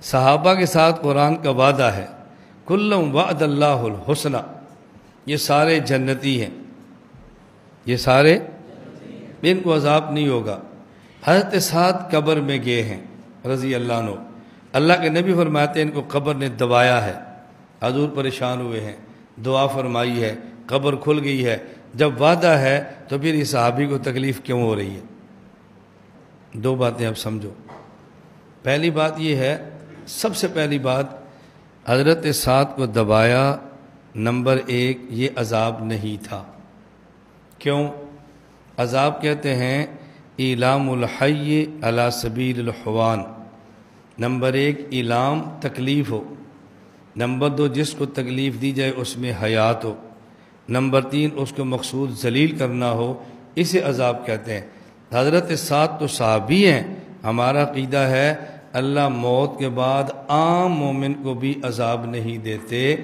صحابہ کے ساتھ قرآن کا وعدہ ہے، کلم وعد اللہ الحسنہ، یہ سارے جنتی ہیں، یہ سارے ان کو عذاب نہیں ہوگا۔ حضرت سعد قبر میں گئے ہیں رضی اللہ عنہ، اللہ کے نبی فرماتے ہیں ان کو قبر نے دبایا ہے، حضور پریشان ہوئے ہیں، دعا فرمائی ہے، قبر کھل گئی ہے۔ جب وعدہ ہے تو پھر اس صحابی کو تکلیف کیوں ہو رہی ہے؟ دو باتیں اب سمجھو۔ پہلی بات یہ ہے، سب سے پہلی بات، حضرت سعد کو دبایا، نمبر ایک، یہ عذاب نہیں تھا۔ کیوں؟ عذاب کہتے ہیں اعلام الحی علی سبیل الحوان۔ نمبر ایک، اعلام تکلیف ہو۔ نمبر دو، جس کو تکلیف دی جائے اس میں حیات ہو۔ نمبر تین، اس کو مقصود ذلیل کرنا ہو، اسے عذاب کہتے ہیں۔ حضرت سعد تو صحابی ہیں، ہمارا عقیدہ ہے اللہ موت کے بعد عام مومن کو بھی عذاب نہیں دیتے،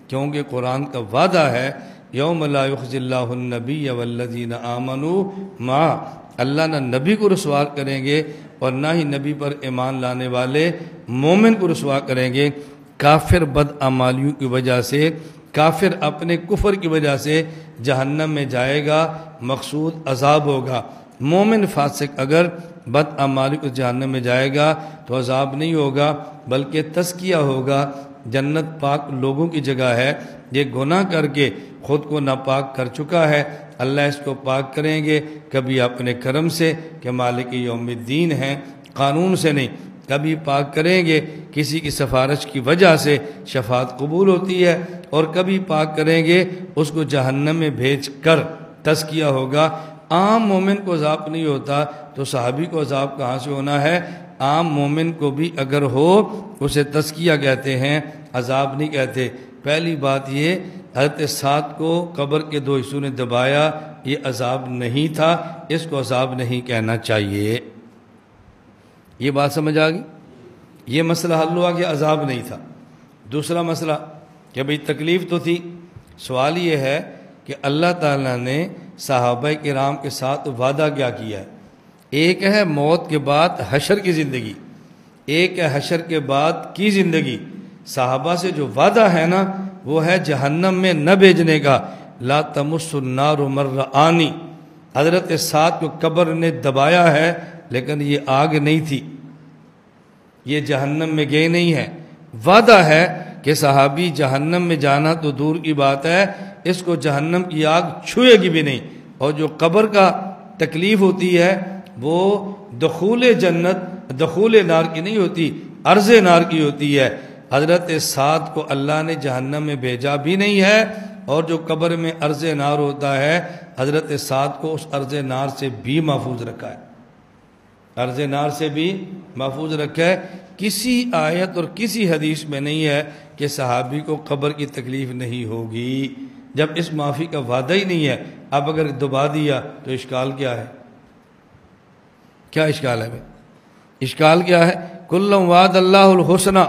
کیونکہ قرآن کا وعدہ ہے یوم لا یخزی اللہ النبی والذین آمنوا معہ، اللہ نہ نبی کو رسوا کریں گے اور نہ ہی نبی پر ایمان لانے والے مومن کو رسوا کریں گے۔ کافر بدعمالیوں کی وجہ سے، کافر اپنے کفر کی وجہ سے جہنم میں جائے گا، مقصود عذاب ہوگا۔ مومن فاسق اگر بدعمالی کو جہنم میں جائے گا تو عذاب نہیں ہوگا بلکہ تزکیہ ہوگا۔ جنت پاک لوگوں کی جگہ ہے، یہ گناہ کر کے خود کو ناپاک کر چکا ہے، اللہ اس کو پاک کریں گے، کبھی اپنے کرم سے کہ مالک یوم الدین ہیں، قانون سے نہیں، کبھی پاک کریں گے کسی کی سفارش کی وجہ سے شفاعت قبول ہوتی ہے، اور کبھی پاک کریں گے اس کو جہنم میں بھیج کر تزکیہ ہوگا۔ عام مومن کو عذاب نہیں ہوتا تو صحابی کو عذاب کہاں سے ہونا ہے؟ عام مومن کو بھی اگر ہو اسے تزکیہ کہتے ہیں، عذاب نہیں کہتے۔ پہلی بات یہ، حضرت سعد کو قبر کے دو حصوں نے دبایا، یہ عذاب نہیں تھا، اس کو عذاب نہیں کہنا چاہیے۔ یہ بات سمجھ آ گئی؟ یہ مسئلہ حل ہوا کہ عذاب نہیں تھا۔ دوسرا مسئلہ کہ بھئی تکلیف تو تھی، سوال یہ ہے کہ اللہ تعالیٰ نے صحابہ کرام کے ساتھ وعدہ کیا کیا ہے؟ ایک ہے موت کے بعد حشر کی زندگی، ایک ہے حشر کے بعد کی زندگی۔ صحابہ سے جو وعدہ ہے نا وہ ہے جہنم میں نہ بھیجنے کا، لا تمس النار مرآنی۔ حضرت سعد کو قبر نے دبایا ہے لیکن یہ آگ نہیں تھی، یہ جہنم میں گئے نہیں ہیں۔ وعدہ ہے کہ صحابی جہنم میں جانا تو دور کی بات ہے، اس کو جہنم کی آگ چھوئے گی بھی نہیں، اور جو قبر کا تکلیف ہوتی ہے وہ دخول جنت دخول نار کی نہیں ہوتی، عرض نار کی ہوتی ہے۔ حضرت سعد کو اللہ نے جہنم میں بھیجا بھی نہیں ہے، اور جو قبر میں عرض نار ہوتا ہے حضرت سعد کو اس عرض نار سے بھی محفوظ رکھا ہے، عرض نار سے بھی محفوظ رکھا ہے۔ کسی آیت اور کسی حدیث میں نہیں ہے کہ صحابی کو قبر کی تکلیف نہیں ہوگی، جب اس معافی کا وعدہ ہی نہیں ہے۔ اب اگر دبا دیا تو اشکال کیا ہے؟ کیا اشکال ہے بھائی؟ اشکال کیا ہے؟ کلم وعد اللہ الحسنہ،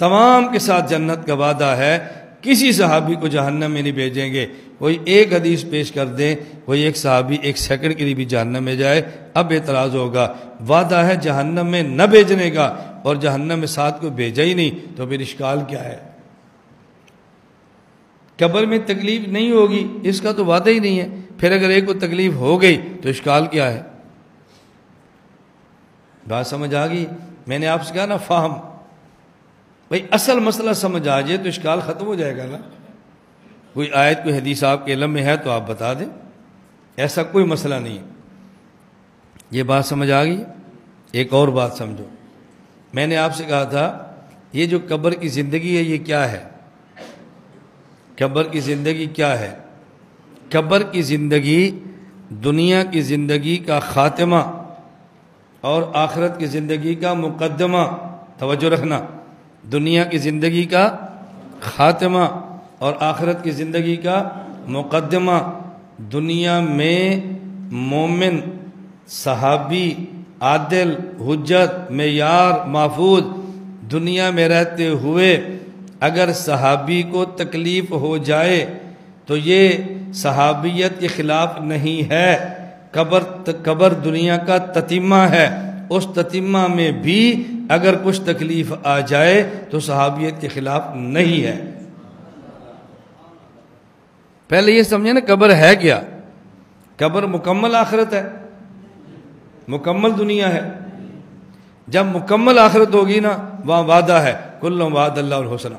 تمام کے ساتھ جنت کا وعدہ ہے، کسی صحابی کو جہنم میں نہیں بھیجیں گے۔ کوئی ایک حدیث پیش کر دیں، کوئی ایک صحابی ایک سیکنڈ کے لیے بھی جہنم میں جائے، اب اعتراض ہوگا۔ وعدہ ہے جہنم میں نہ بھیجنے کا اور جہنم میں ساتھ کو بھیجا ہی نہیں، تو پھر اشکال کیا ہے؟ قبر میں تکلیف نہیں ہوگی اس کا تو وعدہ ہی نہیں ہے، پھر اگر ایک کو تکلیف ہو گئی تو اشکال کیا ہے؟ بات سمجھ آ گئی؟ میں نے آپ سے کہا نا فہم، بھئی اصل مسئلہ سمجھ آ جائے تو اشکال ختم ہو جائے گا نا۔ کوئی آیت کوئی حدیث آپ کے علم میں ہے تو آپ بتا دیں، ایسا کوئی مسئلہ نہیں ہے۔ یہ بات سمجھ آ گئی؟ ایک اور بات سمجھو، میں نے آپ سے کہا تھا یہ جو قبر کی زندگی ہے یہ کیا ہے؟ قبر کی زندگی کیا ہے؟ قبر کی زندگی دنیا کی زندگی کا خاتمہ اور آخرت کی زندگی کا مقدمہ۔ توجہ رکھنا، دنیا کی زندگی کا خاتمہ اور آخرت کی زندگی کا مقدمہ۔ دنیا میں مومن، صحابی، عادل، حجت، معیار، محفوظ، دنیا میں رہتے ہوئے اگر صحابی کو تکلیف ہو جائے تو یہ صحابیت کے خلاف نہیں ہے۔ قبر دنیا کا تتمہ ہے، اس تتمہ میں بھی اگر کچھ تکلیف آ جائے تو صحابیت کے خلاف نہیں ہے۔ پہلے یہ سمجھے نا قبر ہے کیا؟ قبر مکمل آخرت ہے، مکمل دنیا ہے۔ جب مکمل آخرت ہوگی نا وہاں وعدہ ہے کل وعد اللہ الحسنہ،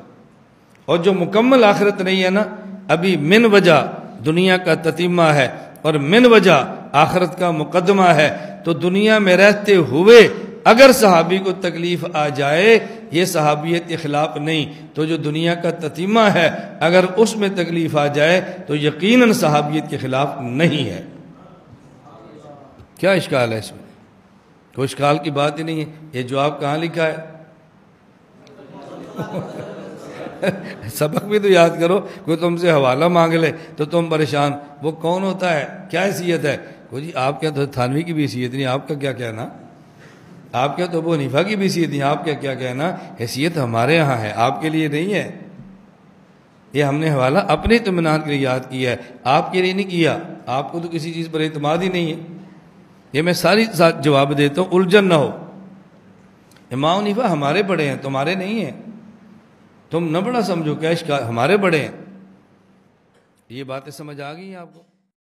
اور جو مکمل آخرت نہیں ہے نا ابھی من وجہ دنیا کا تتیمہ ہے اور من وجہ آخرت کا مقدمہ ہے، تو دنیا میں رہتے ہوئے اگر صحابی کو تکلیف آ جائے یہ صحابیت کے خلاف نہیں، تو جو دنیا کا تتیمہ ہے اگر اس میں تکلیف آ جائے تو یقیناً صحابیت کے خلاف نہیں ہے۔ کیا اشکال ہے اس میں؟ کوئی اشکال کی بات ہی نہیں ہے۔ یہ جواب کہاں لکھا ہے؟ سبق بھی تو یاد کرو، کوئی تم سے حوالہ مانگ لے تو تم پریشان، وہ کون ہوتا ہے، کیا حیثیت ہے؟ کوئی جی آپ کیا تو تھانوی کی بھی حیثیت نہیں، آپ کا کیا کہنا، آپ کیا تو ابو حنیفہ کی بھی حیثیت نہیں، آپ کیا کہنا، حیثیت ہمارے یہاں ہے، آپ کے لیے نہیں ہے۔ یہ ہم نے حوالہ اپنے اطمینان کے لیے یاد کیا ہے، آپ کے لیے نہیں کیا، آپ کو تو کسی چیز پر اعتماد ہی نہیں ہے۔ یہ میں ساری ساتھ جواب دیتا ہوں، الجھن نہ ہو۔ امام حنیفہ ہمارے بڑے ہیں، تمہارے نہیں ہیں، تم نہ بڑا سمجھو، کیا اشکال، ہمارے بڑے ہیں۔ یہ باتیں سمجھ آ گئی ہیں آپ کو؟